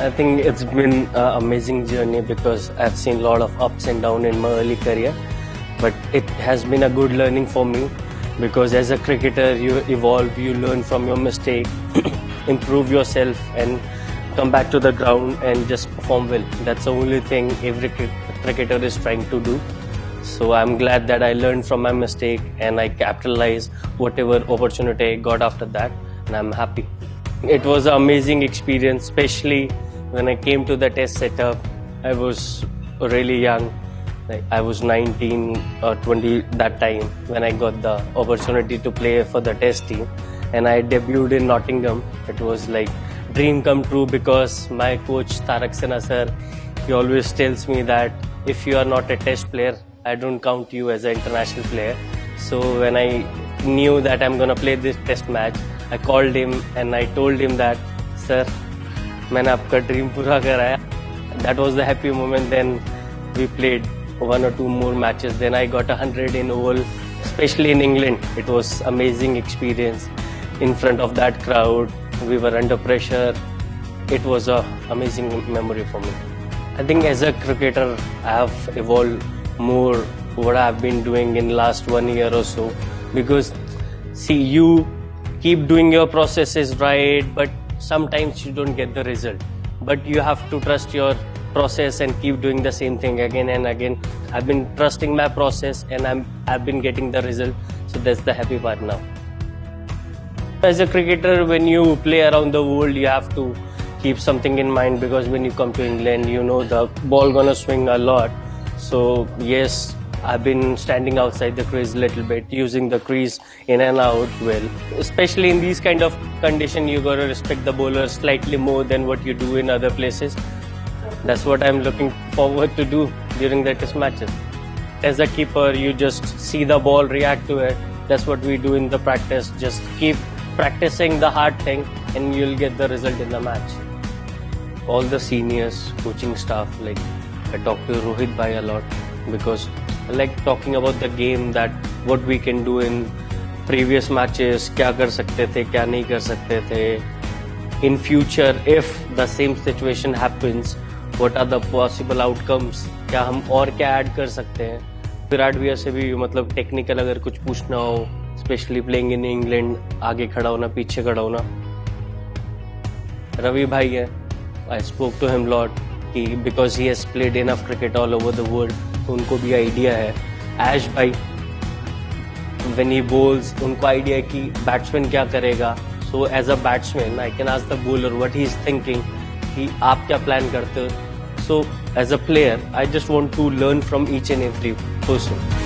I think it's been an amazing journey because I've seen a lot of ups and downs in my early career. But it has been a good learning for me because as a cricketer, you evolve, you learn from your mistake, improve yourself, and come back to the ground and just perform well. That's the only thing every cricketer is trying to do. So I'm glad that I learned from my mistake and I capitalized whatever opportunity I got after that, and I'm happy. It was an amazing experience, especially when I came to the test setup. I was really young. I was 19 or 20 that time when I got the opportunity to play for the test team, and I debuted in Nottingham. It was like dream come true because my coach Tarak Sinha sir, he always tells me that if you are not a test player, I don't count you as an international player. So when I knew that I'm gonna play this test match, I called him and I told him that, sir, मैंने आपका dream पूरा कराया. That was the happy moment. Then we played one or two more matches. Then I got 100 in Oval, especially in England. It was amazing experience in front of that crowd. We were under pressure. It was a amazing memory for me. I think as a cricketer, I have evolved more what I've been doing in last 1 year or so, because see, you keep doing your processes right, but sometimes you don't get the result. But you have to trust your process and keep doing the same thing again and again. I've been trusting my process and I've been getting the result. So that's the happy part now. As a cricketer, when you play around the world, you have to keep something in mind, because when you come to England, you know the ball gonna swing a lot. So yes, I've been standing outside the crease a little bit, using the crease in and out well. Especially in these kind of condition, you gotta respect the bowler slightly more than what you do in other places. That's what I'm looking forward to do during the test matches. As a keeper, you just see the ball, react to it. That's what we do in the practice. Just keep practicing the hard thing and you'll get the result in the match. All the seniors, coaching staff, like I talk to Rohit Bhai a lot because I like talking about the game, that what we can do in previous matches, क्या कर सकते थे, क्या नहीं कर सकते थे. In future, if the same situation happens, what are the possible outcomes? क्या हम और क्या ऐड कर सकते हैं? विराट भैया से भी मतलब टेक्निकल अगर कुछ पूछना हो, स्पेशली प्लेइंग इन इंग्लैंड, आगे खड़ा होना, पीछे खड़ा होना. रवि भाई है, I spoke to him lot कि because he has played enough cricket all over the world, तो उनको भी आइडिया है. ऐश भाई, when he bowls, उनको आइडिया है कि बैट्समैन क्या करेगा. So as a batsman, I can ask the bowler what he is thinking, कि आप क्या प्लान करते हो. So as a player, I just want to learn from each and every person.